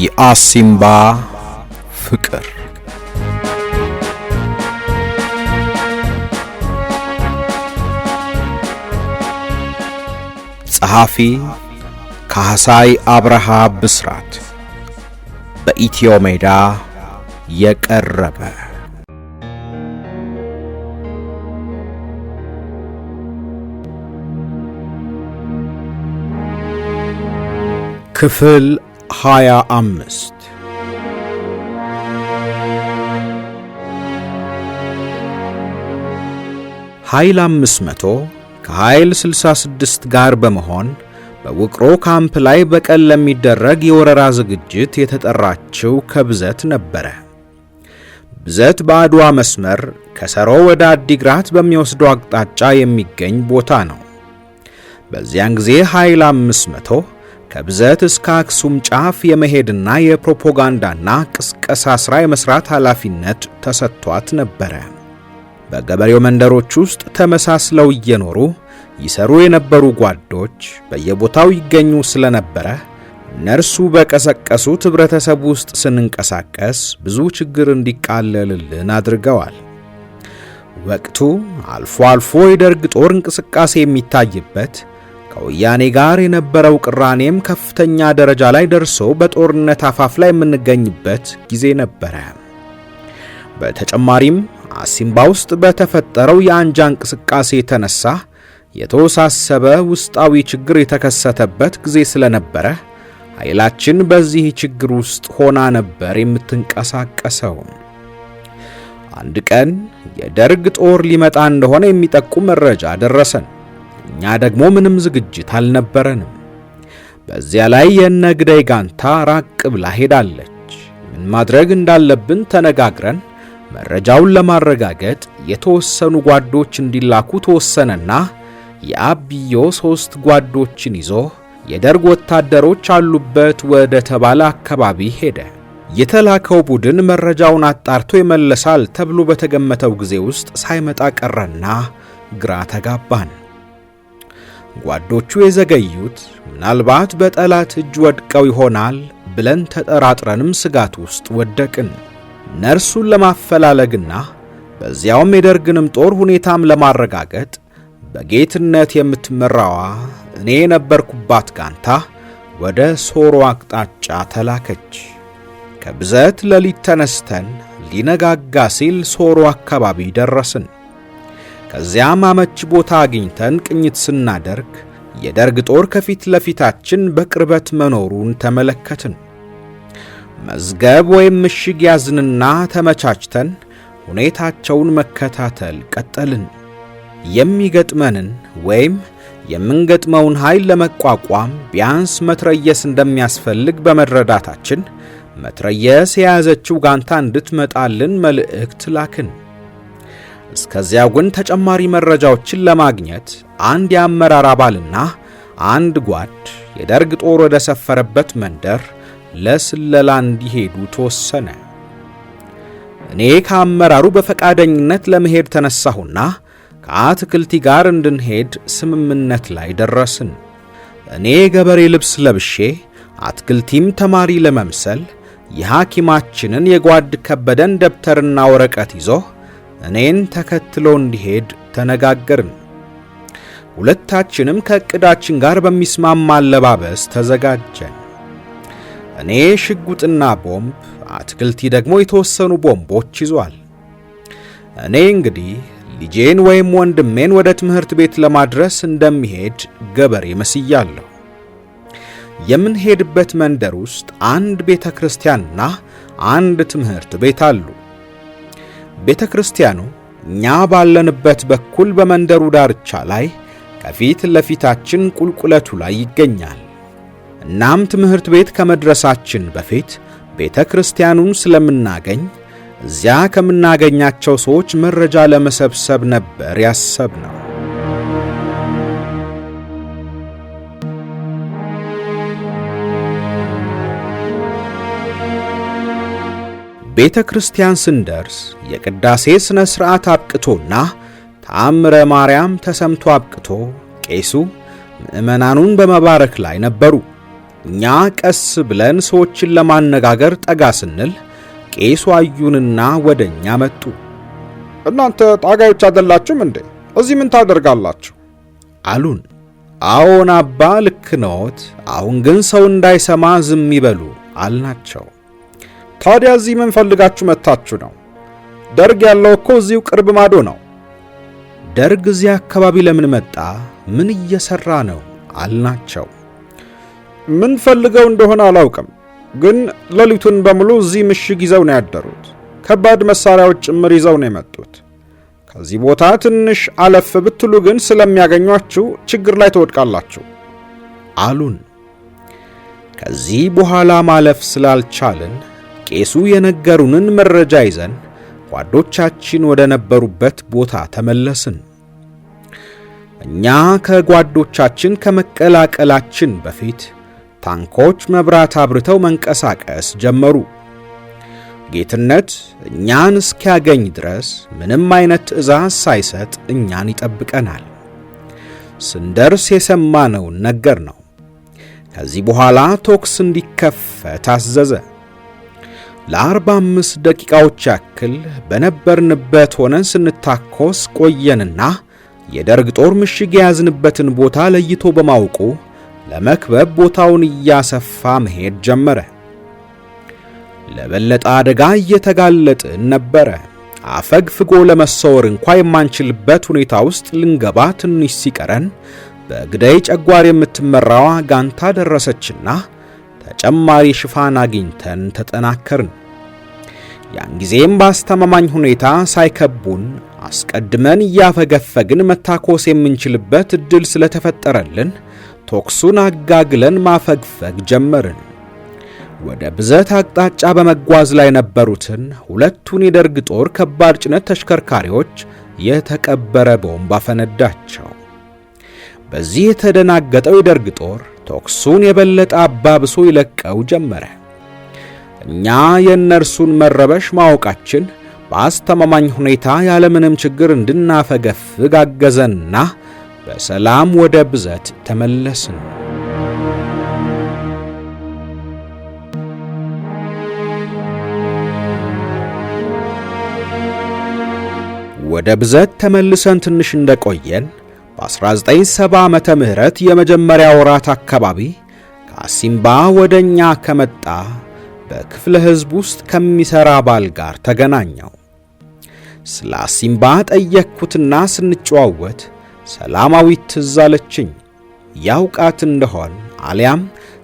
የአሲምባ ፍቅር ጸሐፊ ካህሳይ አብርሃ ብስራት በኢትዮ ሜዳ የቀረበ ክፍል 25 ኃይል 500 ከኃይል 66 ጋር በመሆን በውቅሮ ካምፕ ላይ በቀል ለሚደረግ የወረራ ዝግጅት የተጠራችው ከብዘት ነበረ። ብዘት በአድዋ መስመር ከሰሮ ወደ አዲግራት በሚወስደው አቅጣጫ የሚገኝ ቦታ ነው። በዚያን ጊዜ ኃይል 500 ከብዘት እስከ አክሱም ጫፍ የመሄድና የፕሮፓጋንዳና ቅስቀሳ ሥራ የመስራት ኃላፊነት ተሰጥቷት ነበረ። በገበሬው መንደሮች ውስጥ ተመሳስለው እየኖሩ ይሰሩ የነበሩ ጓዶች በየቦታው ይገኙ ስለነበረ እነርሱ በቀሰቀሱት ህብረተሰብ ውስጥ ስንንቀሳቀስ ብዙ ችግር እንዲቃለልልን አድርገዋል። ወቅቱ አልፎ አልፎ የደርግ ጦር እንቅስቃሴ የሚታይበት ከወያኔ ጋር የነበረው ቅራኔም ከፍተኛ ደረጃ ላይ ደርሶ በጦርነት አፋፍ ላይ የምንገኝበት ጊዜ ነበረ። በተጨማሪም አሲምባ ውስጥ በተፈጠረው የአንጃ እንቅስቃሴ የተነሳ የተወሳሰበ ውስጣዊ ችግር የተከሰተበት ጊዜ ስለነበረ ኃይላችን በዚህ ችግር ውስጥ ሆና ነበር የምትንቀሳቀሰው። አንድ ቀን የደርግ ጦር ሊመጣ እንደሆነ የሚጠቁም መረጃ ደረሰን። እኛ ደግሞ ምንም ዝግጅት አልነበረንም። በዚያ ላይ የነግደይ ጋንታ ራቅ ብላ ሄዳለች። ምን ማድረግ እንዳለብን ተነጋግረን መረጃውን ለማረጋገጥ የተወሰኑ ጓዶች እንዲላኩ ተወሰነና የአብዮ 3 ጓዶችን ይዞ የደርግ ወታደሮች አሉበት ወደ ተባለ አካባቢ ሄደ። የተላከው ቡድን መረጃውን አጣርቶ ይመለሳል ተብሎ በተገመተው ጊዜ ውስጥ ሳይመጣ ቀረና ግራ ተጋባን። ጓዶቹ የዘገዩት ምናልባት በጠላት እጅ ወድቀው ይሆናል ብለን ተጠራጥረንም ስጋት ውስጥ ወደቅን። ነርሱን ለማፈላለግና በዚያውም የደርግንም ጦር ሁኔታም ለማረጋገጥ በጌትነት የምትመራዋ እኔ የነበርኩባት ጋንታ ወደ ሶሮ አቅጣጫ ተላከች። ከብዘት ሌሊት ተነስተን ሊነጋጋ ሲል ሶሮ አካባቢ ደረስን። ከዚያም አመች ቦታ አግኝተን ቅኝት ስናደርግ የደርግ ጦር ከፊት ለፊታችን በቅርበት መኖሩን ተመለከትን። መዝገብ ወይም ምሽግ ያዝንና ተመቻችተን ሁኔታቸውን መከታተል ቀጠልን። የሚገጥመንን ወይም የምንገጥመውን ኃይል ለመቋቋም ቢያንስ መትረየስ እንደሚያስፈልግ በመረዳታችን መትረየስ የያዘችው ጋንታ እንድትመጣልን መልእክት ላክን። እስከዚያው ግን ተጨማሪ መረጃዎችን ለማግኘት አንድ የአመራር አባልና አንድ ጓድ የደርግ ጦር ወደ ሰፈረበት መንደር ለስለላ እንዲሄዱ ተወሰነ። እኔ ከአመራሩ በፈቃደኝነት ለመሄድ ተነሳሁና ከአትክልቲ ጋር እንድንሄድ ስምምነት ላይ ደረስን። እኔ ገበሬ ልብስ ለብሼ አትክልቲም ተማሪ ለመምሰል የሐኪማችንን የጓድ ከበደን ደብተርና ወረቀት ይዞ እኔን ተከትሎ እንዲሄድ ተነጋገርን። ሁለታችንም ከዕቅዳችን ጋር በሚስማማ አለባበስ ተዘጋጀን። እኔ ሽጉጥና ቦምብ፣ አትክልቲ ደግሞ የተወሰኑ ቦምቦች ይዟል። እኔ እንግዲህ ልጄን ወይም ወንድሜን ወደ ትምህርት ቤት ለማድረስ እንደሚሄድ ገበሬ መስያለሁ። የምንሄድበት መንደር ውስጥ አንድ ቤተ ክርስቲያንና አንድ ትምህርት ቤት አሉ። ቤተ ክርስቲያኑ እኛ ባለንበት በኩል በመንደሩ ዳርቻ ላይ ከፊት ለፊታችን ቁልቁለቱ ላይ ይገኛል። እናም ትምህርት ቤት ከመድረሳችን በፊት ቤተ ክርስቲያኑን ስለምናገኝ እዚያ ከምናገኛቸው ሰዎች መረጃ ለመሰብሰብ ነበር ያሰብነው። ቤተ ክርስቲያን ስንደርስ የቅዳሴ ስነ ሥርዓት አብቅቶና ተአምረ ማርያም ተሰምቶ አብቅቶ ቄሱ ምእመናኑን በመባረክ ላይ ነበሩ። እኛ ቀስ ብለን ሰዎችን ለማነጋገር ጠጋ ስንል ቄሱ አዩንና ወደኛ መጡ። እናንተ ታጋዮች አይደላችሁም እንዴ? እዚህ ምን ታደርጋላችሁ? አሉን። አዎን አባ ልክ ነዎት፣ አሁን ግን ሰው እንዳይሰማ ዝም ይበሉ አልናቸው። ታዲያ እዚህ ምን ፈልጋችሁ መጣችሁ ነው? ደርግ ያለው እኮ እዚሁ ቅርብ ማዶ ነው። ደርግ እዚህ አካባቢ ለምን መጣ? ምን እየሰራ ነው አልናቸው። ምን ፈልገው እንደሆነ አላውቅም፣ ግን ሌሊቱን በሙሉ እዚህ ምሽግ ይዘው ነው ያደሩት። ከባድ መሳሪያዎች ጭምር ይዘው ነው የመጡት። ከዚህ ቦታ ትንሽ አለፍ ብትሉ ግን ስለሚያገኟችሁ ችግር ላይ ትወድቃላችሁ አሉን። ከዚህ በኋላ ማለፍ ስላልቻልን ቄሱ የነገሩንን መረጃ ይዘን ጓዶቻችን ወደ ነበሩበት ቦታ ተመለስን። እኛ ከጓዶቻችን ከመቀላቀላችን በፊት ታንኮች መብራት አብርተው መንቀሳቀስ ጀመሩ። ጌትነት እኛን እስኪያገኝ ድረስ ምንም አይነት ትዕዛዝ ሳይሰጥ እኛን ይጠብቀናል። ስንደርስ የሰማነውን ነገር ነው። ከዚህ በኋላ ተኩስ እንዲከፈት አዘዘ። ለ45 ደቂቃዎች ያክል በነበርንበት ሆነን ስንታኮስ ቆየንና የደርግ ጦር ምሽግ የያዝንበትን ቦታ ለይቶ በማውቁ ለመክበብ ቦታውን እያሰፋ መሄድ ጀመረ። ለበለጠ አደጋ እየተጋለጥን ነበረ። አፈግፍጎ ለመሰወር እንኳን የማንችልበት ሁኔታ ውስጥ ልንገባ ትንሽ ሲቀረን በግዳይ ጨጓር የምትመራዋ ጋንታ ደረሰችና ተጨማሪ ሽፋን አግኝተን ተጠናከርን። ያን ጊዜም በአስተማማኝ ሁኔታ ሳይከቡን አስቀድመን እያፈገፈግን መታኮስ የምንችልበት እድል ስለተፈጠረልን ተኩሱን አጋግለን ማፈግፈግ ጀመርን። ወደ ብዘት አቅጣጫ በመጓዝ ላይ ነበሩትን ሁለቱን የደርግ ጦር ከባድ ጭነት ተሽከርካሪዎች የተቀበረ ቦምብ አፈነዳቸው። በዚህ የተደናገጠው የደርግ ጦር ተኩሱን የበለጠ አባብሶ ይለቀው ጀመረ። እኛ የእነርሱን መረበሽ ማወቃችን በአስተማማኝ ሁኔታ ያለምንም ችግር እንድናፈገፍግ አገዘንና በሰላም ወደ ብዘት ተመለስን። ወደ ብዘት ተመልሰን ትንሽ እንደቆየን በ1970 ዓመተ ምህረት የመጀመሪያ ወራት አካባቢ ከአሲምባ ወደኛ ከመጣ በክፍለ ሕዝብ ውስጥ ከሚሰራ ባል ጋር ተገናኘው። ስለ አሲምባ ጠየቅኩትና ስንጨዋወት ሰላማዊት ትዝ አለችኝ። ያውቃት እንደሆን አሊያም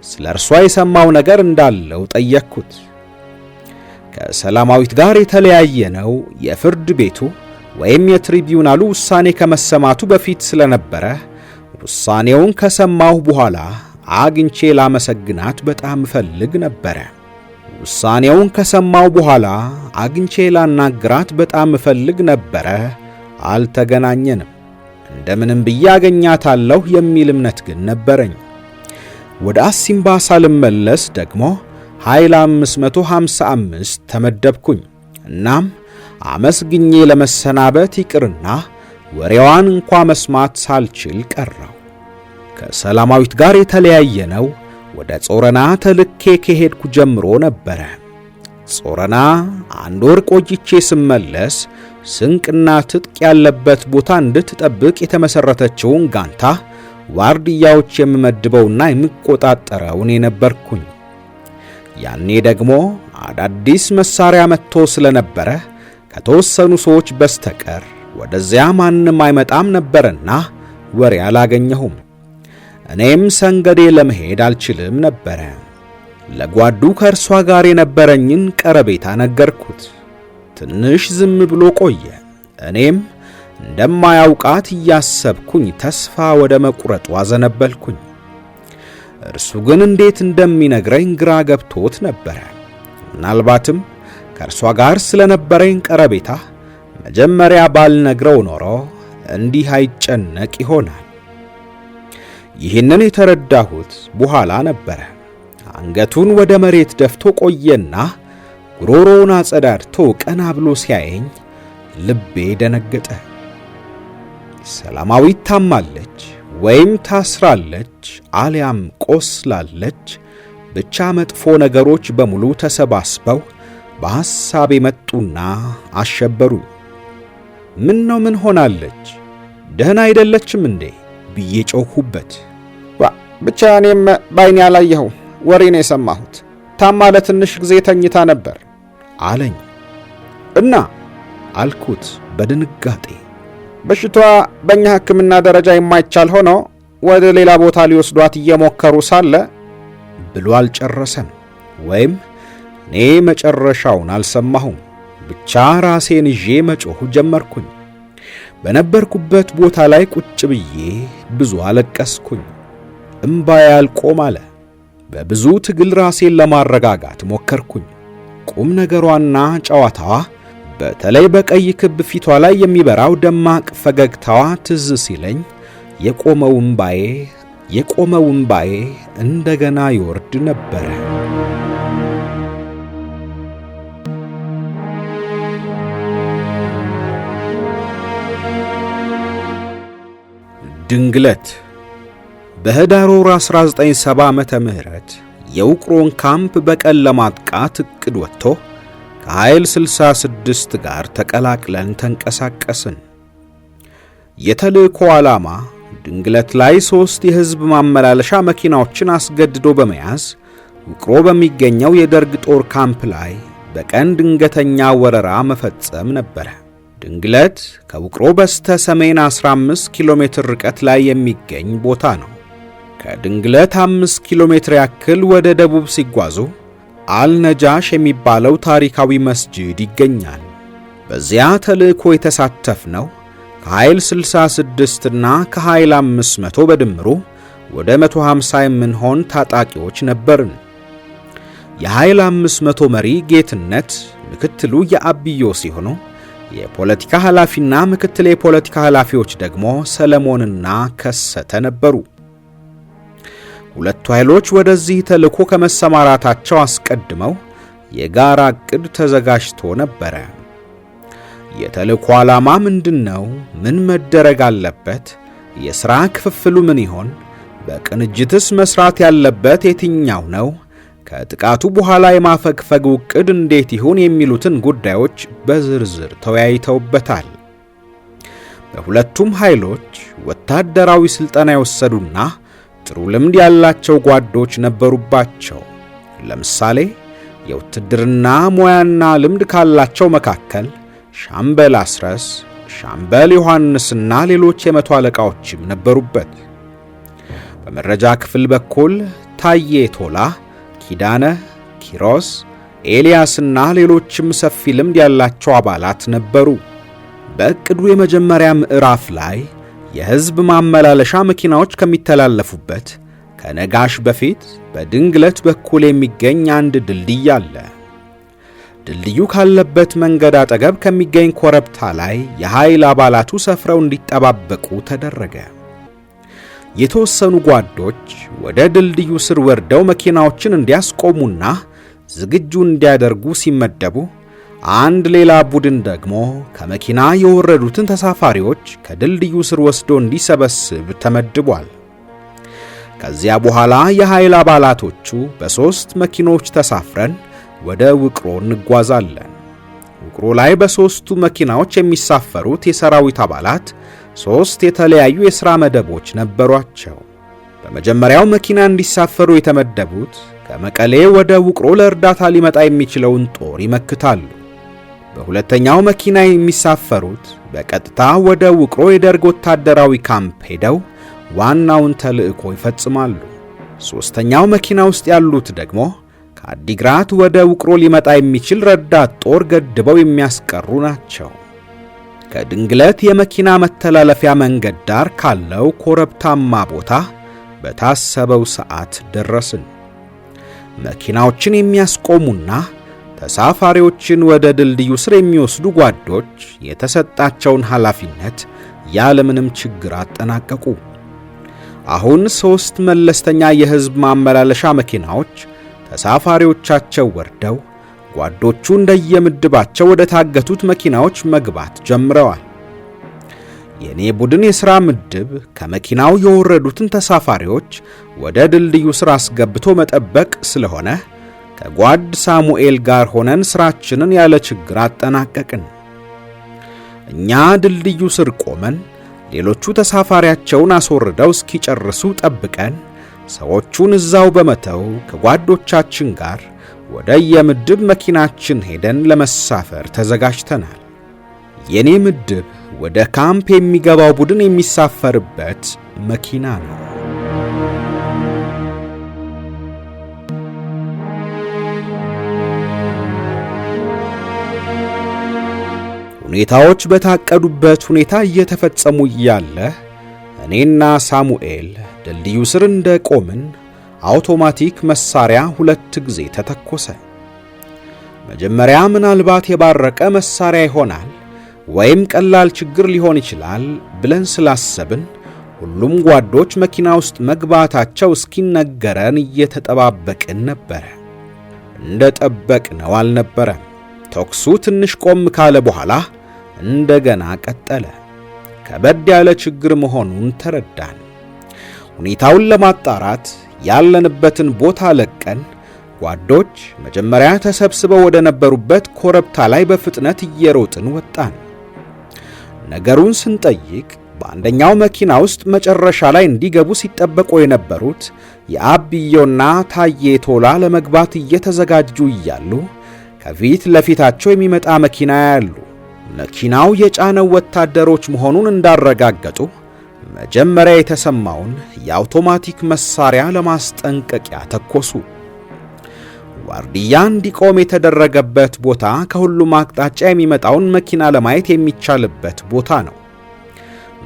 ስለ እርሷ የሰማው ነገር እንዳለው ጠየቅኩት። ከሰላማዊት ጋር የተለያየነው የፍርድ ቤቱ ወይም የትሪቢዩናሉ ውሳኔ ከመሰማቱ በፊት ስለነበረ ውሳኔውን ከሰማሁ በኋላ አግኝቼ ላመሰግናት በጣም ፈልግ ነበር። ውሳኔውን ከሰማሁ በኋላ አግኝቼ ላናግራት በጣም ፈልግ ነበር። አልተገናኘንም። እንደምንም ብዬ አገኛታለሁ የሚል እምነት ግን ነበረኝ። ወደ አሲምባ ሳልመለስ ደግሞ ኃይል 555 ተመደብኩኝ። እናም አመስግኜ ለመሰናበት ይቅርና ወሬዋን እንኳ መስማት ሳልችል ቀረው። ከሰላማዊት ጋር የተለያየነው ወደ ጾረና ተልኬ ከሄድኩ ጀምሮ ነበረ። ጾረና አንድ ወር ቆይቼ ስመለስ ስንቅና ትጥቅ ያለበት ቦታ እንድትጠብቅ የተመሰረተችውን ጋንታ ዋርድያዎች የምመድበውና የምቆጣጠረው እኔ ነበርኩኝ። ያኔ ደግሞ አዳዲስ መሳሪያ መጥቶ ስለነበረ ከተወሰኑ ሰዎች በስተቀር ወደዚያ ማንም አይመጣም ነበርና ወሬ አላገኘሁም። እኔም ሰንገዴ ለመሄድ አልችልም ነበረ። ለጓዱ ከእርሷ ጋር የነበረኝን ቀረቤታ ነገርኩት። ትንሽ ዝም ብሎ ቆየ። እኔም እንደማያውቃት እያሰብኩኝ ተስፋ ወደ መቁረጡ አዘነበልኩኝ። እርሱ ግን እንዴት እንደሚነግረኝ ግራ ገብቶት ነበረ። ምናልባትም ከእርሷ ጋር ስለነበረኝ ቀረቤታ መጀመሪያ ባልነግረው ኖሮ እንዲህ አይጨነቅ ይሆናል። ይህንን የተረዳሁት በኋላ ነበረ። አንገቱን ወደ መሬት ደፍቶ ቆየና ጉሮሮውን አጸዳድቶ ቀና ብሎ ሲያየኝ ልቤ ደነገጠ። ሰላማዊት ታማለች ወይም ታስራለች አሊያም ቆስላለች ብቻ መጥፎ ነገሮች በሙሉ ተሰባስበው በሐሳቤ መጡና አሸበሩኝ። ምን ሆናለች? ደህና አይደለችም እንዴ ብዬ ጮኽሁበት። ብቻ እኔም ባይኔ ያላየኸው ወሬ ነው የሰማሁት። ታማ ለትንሽ ጊዜ ተኝታ ነበር አለኝ። እና አልኩት በድንጋጤ። በሽታዋ በእኛ ሕክምና ደረጃ የማይቻል ሆኖ ወደ ሌላ ቦታ ሊወስዷት እየሞከሩ ሳለ ብሎ አልጨረሰም፣ ወይም እኔ መጨረሻውን አልሰማሁም። ብቻ ራሴን ይዤ መጮህ ጀመርኩኝ። በነበርኩበት ቦታ ላይ ቁጭ ብዬ ብዙ አለቀስኩኝ። እምባዬ አልቆም አለ። በብዙ ትግል ራሴን ለማረጋጋት ሞከርኩኝ። ቁም ነገሯና ጨዋታዋ፣ በተለይ በቀይ ክብ ፊቷ ላይ የሚበራው ደማቅ ፈገግታዋ ትዝ ሲለኝ የቆመው እምባዬ እንደገና ይወርድ ነበረ። ድንግለት በህዳር ወር 1970 ዓመተ ምህረት የውቅሮን ካምፕ በቀን ለማጥቃት እቅድ ወጥቶ ከኃይል 66 ጋር ተቀላቅለን ተንቀሳቀስን። የተልእኮ ዓላማ ድንግለት ላይ 3 የህዝብ ማመላለሻ መኪናዎችን አስገድዶ በመያዝ ውቅሮ በሚገኘው የደርግ ጦር ካምፕ ላይ በቀን ድንገተኛ ወረራ መፈጸም ነበረ። ድንግለት ከውቅሮ በስተ ሰሜን 15 ኪሎ ሜትር ርቀት ላይ የሚገኝ ቦታ ነው። ከድንግለት 5 ኪሎ ሜትር ያክል ወደ ደቡብ ሲጓዙ አልነጃሽ የሚባለው ታሪካዊ መስጂድ ይገኛል። በዚያ ተልእኮ የተሳተፍነው ከኃይል 66 እና ከኃይል 500 በድምሩ ወደ 150 የምንሆን ታጣቂዎች ነበርን። የኃይል 500 መሪ ጌትነት፣ ምክትሉ የአብዮ ሲሆኑ የፖለቲካ ኃላፊና ምክትል የፖለቲካ ኃላፊዎች ደግሞ ሰለሞንና ከሰተ ነበሩ። ሁለቱ ኃይሎች ወደዚህ ተልእኮ ከመሰማራታቸው አስቀድመው የጋራ ዕቅድ ተዘጋጅቶ ነበረ። የተልእኮ ዓላማ ምንድነው? ምን መደረግ አለበት? የሥራ ክፍፍሉ ምን ይሆን? በቅንጅትስ መስራት ያለበት የትኛው ነው? ከጥቃቱ በኋላ የማፈግፈግ ዕቅድ እንዴት ይሁን? የሚሉትን ጉዳዮች በዝርዝር ተወያይተውበታል። በሁለቱም ኃይሎች ወታደራዊ ሥልጠና የወሰዱና ጥሩ ልምድ ያላቸው ጓዶች ነበሩባቸው። ለምሳሌ የውትድርና ሙያና ልምድ ካላቸው መካከል ሻምበል አስረስ፣ ሻምበል ዮሐንስና ሌሎች የመቶ አለቃዎችም ነበሩበት። በመረጃ ክፍል በኩል ታዬ ቶላ፣ ኪዳነ፣ ኪሮስ፣ ኤልያስና ሌሎችም ሰፊ ልምድ ያላቸው አባላት ነበሩ። በእቅዱ የመጀመሪያ ምዕራፍ ላይ የሕዝብ ማመላለሻ መኪናዎች ከሚተላለፉበት ከነጋሽ በፊት በድንግለት በኩል የሚገኝ አንድ ድልድይ አለ። ድልድዩ ካለበት መንገድ አጠገብ ከሚገኝ ኮረብታ ላይ የኃይል አባላቱ ሰፍረው እንዲጠባበቁ ተደረገ። የተወሰኑ ጓዶች ወደ ድልድዩ ስር ወርደው መኪናዎችን እንዲያስቆሙና ዝግጁ እንዲያደርጉ ሲመደቡ፣ አንድ ሌላ ቡድን ደግሞ ከመኪና የወረዱትን ተሳፋሪዎች ከድልድዩ ስር ወስዶ እንዲሰበስብ ተመድቧል። ከዚያ በኋላ የኃይል አባላቶቹ በ3 መኪኖች ተሳፍረን ወደ ውቅሮ እንጓዛለን። ውቅሮ ላይ በ3ቱ መኪናዎች የሚሳፈሩት የሰራዊት አባላት 3 የተለያዩ የሥራ መደቦች ነበሯቸው። በመጀመሪያው መኪና እንዲሳፈሩ የተመደቡት ከመቀሌ ወደ ውቅሮ ለእርዳታ ሊመጣ የሚችለውን ጦር ይመክታሉ። በሁለተኛው መኪና የሚሳፈሩት በቀጥታ ወደ ውቅሮ የደርግ ወታደራዊ ካምፕ ሄደው ዋናውን ተልእኮ ይፈጽማሉ። ሦስተኛው መኪና ውስጥ ያሉት ደግሞ ከአዲግራት ወደ ውቅሮ ሊመጣ የሚችል ረዳት ጦር ገድበው የሚያስቀሩ ናቸው። ከድንግለት የመኪና መተላለፊያ መንገድ ዳር ካለው ኮረብታማ ቦታ በታሰበው ሰዓት ደረስን። መኪናዎችን የሚያስቆሙና ተሳፋሪዎችን ወደ ድልድዩ ስር የሚወስዱ ጓዶች የተሰጣቸውን ኃላፊነት ያለምንም ችግር አጠናቀቁ። አሁን 3 መለስተኛ የሕዝብ ማመላለሻ መኪናዎች ተሳፋሪዎቻቸው ወርደው ጓዶቹ እንደየምድባቸው ወደ ታገቱት መኪናዎች መግባት ጀምረዋል። የኔ ቡድን የሥራ ምድብ ከመኪናው የወረዱትን ተሳፋሪዎች ወደ ድልድዩ ስር አስገብቶ መጠበቅ ስለሆነ ከጓድ ሳሙኤል ጋር ሆነን ስራችንን ያለ ችግር አጠናቀቅን። እኛ ድልድዩ ስር ቆመን ሌሎቹ ተሳፋሪያቸውን አስወርደው እስኪጨርሱ ጠብቀን ሰዎቹን እዛው በመተው ከጓዶቻችን ጋር ወደ የምድብ መኪናችን ሄደን ለመሳፈር ተዘጋጅተናል። የኔ ምድብ ወደ ካምፕ የሚገባው ቡድን የሚሳፈርበት መኪና ነው። ሁኔታዎች በታቀዱበት ሁኔታ እየተፈጸሙ እያለ እኔና ሳሙኤል ድልድዩ ስር እንደቆምን አውቶማቲክ መሳሪያ 2 ጊዜ ተተኮሰ። መጀመሪያ ምናልባት የባረቀ መሳሪያ ይሆናል ወይም ቀላል ችግር ሊሆን ይችላል ብለን ስላሰብን ሁሉም ጓዶች መኪና ውስጥ መግባታቸው እስኪነገረን እየተጠባበቅን ነበር። እንደጠበቅነው አልነበረም። ተኩሱ ትንሽ ቆም ካለ በኋላ እንደገና ቀጠለ። ከበድ ያለ ችግር መሆኑን ተረዳን። ሁኔታውን ለማጣራት ያለንበትን ቦታ ለቀን ጓዶች መጀመሪያ ተሰብስበው ወደ ነበሩበት ኮረብታ ላይ በፍጥነት እየሮጥን ወጣን። ነገሩን ስንጠይቅ በአንደኛው መኪና ውስጥ መጨረሻ ላይ እንዲገቡ ሲጠበቁ የነበሩት የአብዮና ታዬ ቶላ ለመግባት እየተዘጋጁ እያሉ ከፊት ለፊታቸው የሚመጣ መኪና ያሉ። መኪናው የጫነው ወታደሮች መሆኑን እንዳረጋገጡ መጀመሪያ የተሰማውን የአውቶማቲክ መሳሪያ ለማስጠንቀቂያ ተኮሱ። ዋርዲያ እንዲቆም የተደረገበት ቦታ ከሁሉም አቅጣጫ የሚመጣውን መኪና ለማየት የሚቻልበት ቦታ ነው።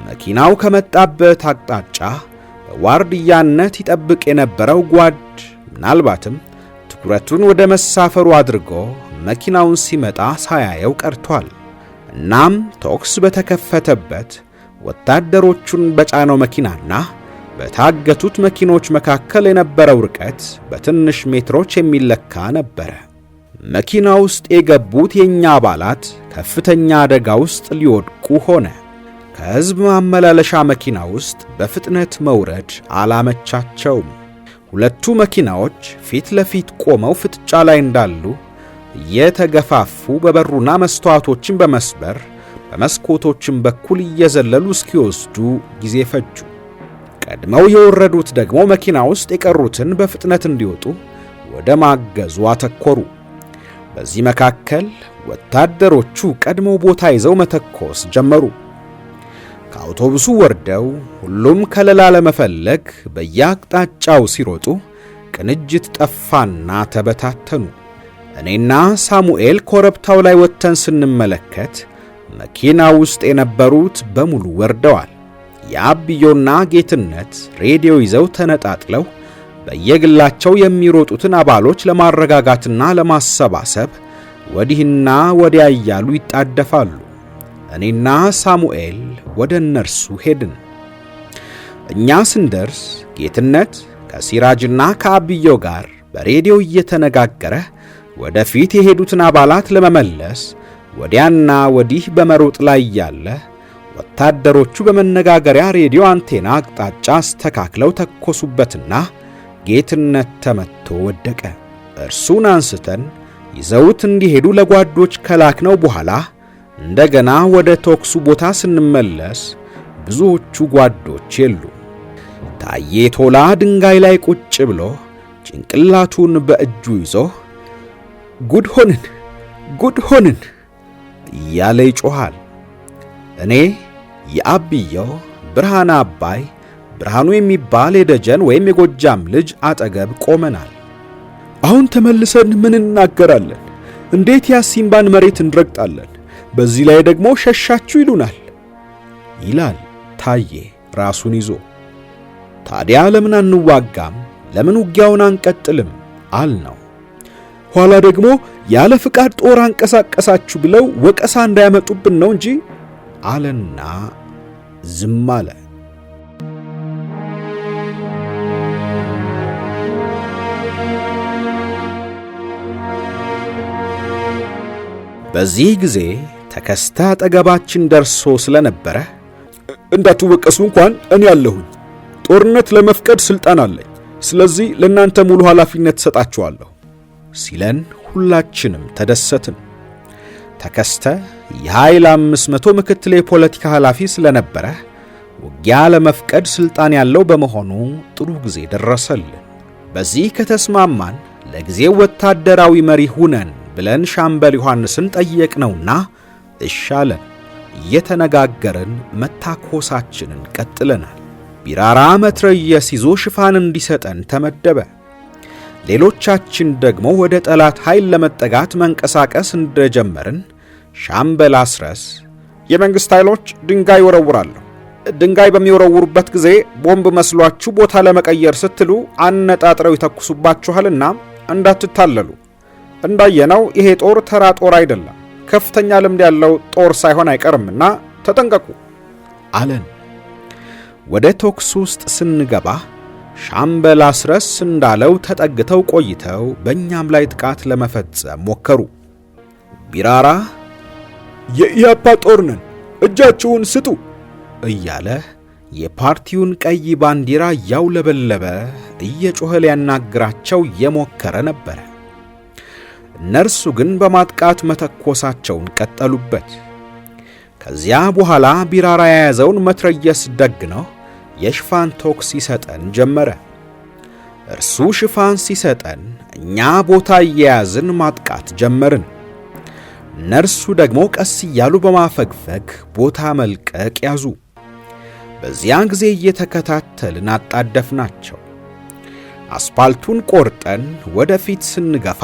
መኪናው ከመጣበት አቅጣጫ በዋርዲያነት ይጠብቅ የነበረው ጓድ ምናልባትም ትኩረቱን ወደ መሳፈሩ አድርጎ መኪናውን ሲመጣ ሳያየው ቀርቷል። እናም ተኩስ በተከፈተበት ወታደሮቹን በጫነው መኪናና በታገቱት መኪኖች መካከል የነበረው ርቀት በትንሽ ሜትሮች የሚለካ ነበረ። መኪና ውስጥ የገቡት የኛ አባላት ከፍተኛ አደጋ ውስጥ ሊወድቁ ሆነ። ከሕዝብ ማመላለሻ መኪና ውስጥ በፍጥነት መውረድ አላመቻቸውም። ሁለቱ መኪናዎች ፊት ለፊት ቆመው ፍጥጫ ላይ እንዳሉ እየተገፋፉ በበሩና መስተዋቶችን በመስበር በመስኮቶችን በኩል እየዘለሉ እስኪወስዱ ጊዜ ፈጁ። ቀድመው የወረዱት ደግሞ መኪና ውስጥ የቀሩትን በፍጥነት እንዲወጡ ወደ ማገዙ አተኮሩ። በዚህ መካከል ወታደሮቹ ቀድመው ቦታ ይዘው መተኮስ ጀመሩ። ከአውቶቡሱ ወርደው ሁሉም ከለላ ለመፈለግ በየአቅጣጫው ሲሮጡ ቅንጅት ጠፋና ተበታተኑ። እኔና ሳሙኤል ኮረብታው ላይ ወጥተን ስንመለከት መኪና ውስጥ የነበሩት በሙሉ ወርደዋል። የአብዮና ጌትነት ሬዲዮ ይዘው ተነጣጥለው በየግላቸው የሚሮጡትን አባሎች ለማረጋጋትና ለማሰባሰብ ወዲህና ወዲያ እያሉ ይጣደፋሉ። እኔና ሳሙኤል ወደ እነርሱ ሄድን። እኛ ስንደርስ ጌትነት ከሲራጅና ከአብዮ ጋር በሬዲዮ እየተነጋገረ ወደፊት የሄዱትን አባላት ለመመለስ ወዲያና ወዲህ በመሮጥ ላይ ያለ ወታደሮቹ በመነጋገሪያ ሬዲዮ አንቴና አቅጣጫ አስተካክለው ተኮሱበትና ጌትነት ተመቶ ወደቀ። እርሱን አንስተን ይዘውት እንዲሄዱ ለጓዶች ከላክነው በኋላ እንደገና ወደ ተኩሱ ቦታ ስንመለስ ብዙዎቹ ጓዶች የሉ። ታዬ ቶላ ድንጋይ ላይ ቁጭ ብሎ ጭንቅላቱን በእጁ ይዞ ጉድ ሆንን እያለ ይጮኻል። እኔ የአብዮ ብርሃን አባይ ብርሃኑ የሚባል የደጀን ወይም የጎጃም ልጅ አጠገብ ቆመናል። አሁን ተመልሰን ምን እናገራለን? እንዴት ያሲምባን መሬት እንረግጣለን? በዚህ ላይ ደግሞ ሸሻችሁ ይሉናል ይላል ታዬ ራሱን ይዞ። ታዲያ ለምን አንዋጋም? ለምን ውጊያውን አንቀጥልም አልነው። ኋላ ደግሞ ያለ ፍቃድ ጦር አንቀሳቀሳችሁ ብለው ወቀሳ እንዳያመጡብን ነው እንጂ አለና ዝም አለ። በዚህ ጊዜ ተከስተ አጠገባችን ደርሶ ስለነበረ እንዳትወቀሱ እንኳን እኔ አለሁኝ። ጦርነት ለመፍቀድ ስልጣን አለኝ። ስለዚህ ለእናንተ ሙሉ ኃላፊነት ሰጣችኋለሁ ሲለን ሁላችንም ተደሰትን። ተከስተ የኃይል 500 ምክትል የፖለቲካ ኃላፊ ስለነበረ ውጊያ ለመፍቀድ ስልጣን ያለው በመሆኑ ጥሩ ጊዜ ደረሰልን። በዚህ ከተስማማን ለጊዜው ወታደራዊ መሪ ሁነን ብለን ሻምበል ዮሐንስን ጠየቅነውና እሻለን። እየተነጋገርን መታኮሳችንን ቀጥለናል። ቢራራ መትረየስ ይዞ ሽፋን እንዲሰጠን ተመደበ። ሌሎቻችን ደግሞ ወደ ጠላት ኃይል ለመጠጋት መንቀሳቀስ እንደጀመርን ሻምበል አስረስ የመንግስት ኃይሎች ድንጋይ ይወረውራሉ። ድንጋይ በሚወረውሩበት ጊዜ ቦምብ መስሏችሁ ቦታ ለመቀየር ስትሉ አነጣጥረው ይተኩሱባችኋልና እንዳትታለሉ። እንዳየነው ይሄ ጦር ተራ ጦር አይደለም፣ ከፍተኛ ልምድ ያለው ጦር ሳይሆን አይቀርምና ተጠንቀቁ አለን። ወደ ተኩስ ውስጥ ስንገባ ሻምበል አስረስ እንዳለው ተጠግተው ቆይተው በእኛም ላይ ጥቃት ለመፈጸም ሞከሩ። ቢራራ የኢያፓ ጦር ነን፣ እጃችሁን ስጡ እያለ የፓርቲውን ቀይ ባንዲራ ያውለበለበ እየጮኸ ሊያናግራቸው የሞከረ ነበረ። እነርሱ ግን በማጥቃት መተኮሳቸውን ቀጠሉበት። ከዚያ በኋላ ቢራራ የያዘውን መትረየስ ደግነው የሽፋን ተኩስ ሲሰጠን ጀመረ። እርሱ ሽፋን ሲሰጠን እኛ ቦታ እየያዝን ማጥቃት ጀመርን። እነርሱ ደግሞ ቀስ እያሉ በማፈግፈግ ቦታ መልቀቅ ያዙ። በዚያ ጊዜ እየተከታተልን አጣደፍናቸው። አስፓልቱን ቆርጠን ወደፊት ስንገፋ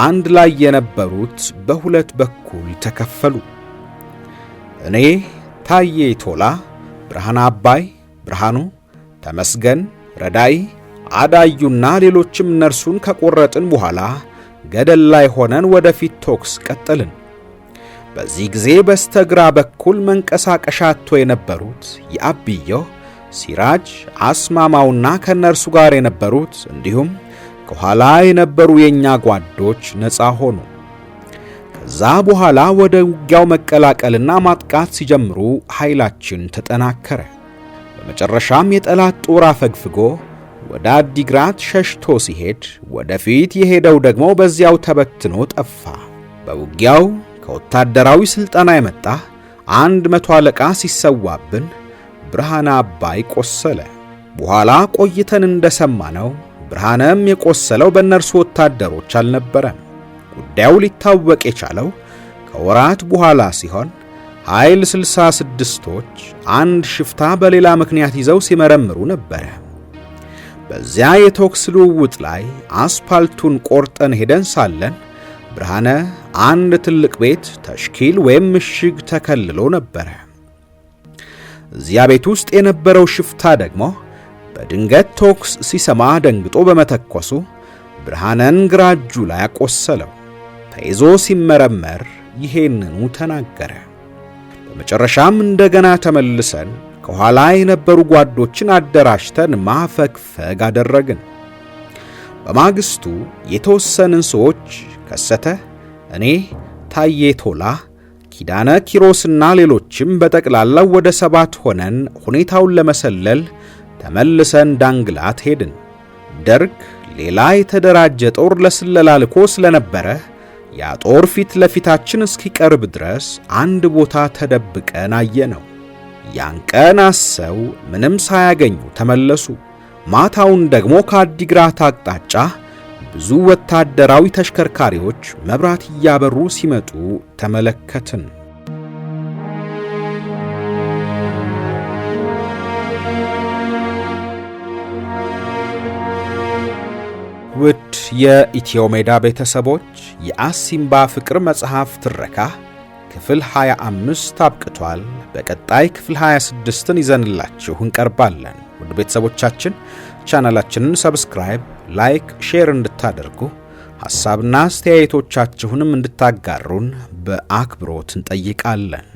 አንድ ላይ የነበሩት በሁለት በኩል ተከፈሉ። እኔ ታዬ ቶላ፣ ብርሃን አባይ፣ ብርሃኑ፣ ተመስገን፣ ረዳይ፣ አዳዩና ሌሎችም እነርሱን ከቆረጥን በኋላ ገደል ላይ ሆነን ወደፊት ተኩስ ቀጠልን። በዚህ ጊዜ በስተግራ በኩል መንቀሳቀሻ አጥቶ የነበሩት የአብዮ፣ ሲራጅ፣ አስማማውና ከነርሱ ጋር የነበሩት እንዲሁም ከኋላ የነበሩ የኛ ጓዶች ነፃ ሆኑ። ከዛ በኋላ ወደ ውጊያው መቀላቀልና ማጥቃት ሲጀምሩ ኃይላችን ተጠናከረ። በመጨረሻም የጠላት ጦር አፈግፍጎ ወደ አዲግራት ሸሽቶ ሲሄድ ወደፊት የሄደው ደግሞ በዚያው ተበትኖ ጠፋ። በውጊያው ከወታደራዊ ስልጠና የመጣ 100 አለቃ ሲሰዋብን ብርሃነ አባይ ቆሰለ። በኋላ ቆይተን እንደሰማነው ብርሃነም የቆሰለው በእነርሱ ወታደሮች አልነበረም። ጉዳዩ ሊታወቅ የቻለው ከወራት በኋላ ሲሆን ኃይል 66ቶች አንድ ሽፍታ በሌላ ምክንያት ይዘው ሲመረምሩ ነበረ። በዚያ የተኩስ ልውውጥ ላይ አስፓልቱን ቆርጠን ሄደን ሳለን ብርሃነ አንድ ትልቅ ቤት ተሽኪል ወይም ምሽግ ተከልሎ ነበረ። እዚያ ቤት ውስጥ የነበረው ሽፍታ ደግሞ በድንገት ተኩስ ሲሰማ ደንግጦ በመተኮሱ ብርሃነን ግራ እጁ ላይ አቆሰለው። ተይዞ ሲመረመር ይሄንኑ ተናገረ። በመጨረሻም እንደገና ተመልሰን ከኋላ የነበሩ ጓዶችን አደራጅተን ማፈግፈግ አደረግን። በማግስቱ የተወሰንን ሰዎች ከሰተ፣ እኔ፣ ታዬ ቶላ፣ ኪዳነ ኪሮስና ሌሎችም በጠቅላላው ወደ 7 ሆነን ሁኔታውን ለመሰለል ተመልሰን ዳንግላት ሄድን። ደርግ ሌላ የተደራጀ ጦር ለስለላ ልኮ ስለነበረ ያ ጦር ፊት ለፊታችን እስኪቀርብ ድረስ አንድ ቦታ ተደብቀን አየነው። ያን ቀን አሰው ምንም ሳያገኙ ተመለሱ። ማታውን ደግሞ ከአዲግራት አቅጣጫ ብዙ ወታደራዊ ተሽከርካሪዎች መብራት እያበሩ ሲመጡ ተመለከትን። ውድ የኢትዮ ሜዳ ቤተሰቦች የአሲምባ ፍቅር መጽሐፍ ትረካ ክፍል 25 አብቅቷል። በቀጣይ ክፍል 26ን ይዘንላችሁ እንቀርባለን። ውድ ቤተሰቦቻችን ቻናላችንን ሰብስክራይብ፣ ላይክ፣ ሼር እንድታደርጉ ሐሳብና አስተያየቶቻችሁንም እንድታጋሩን በአክብሮት እንጠይቃለን።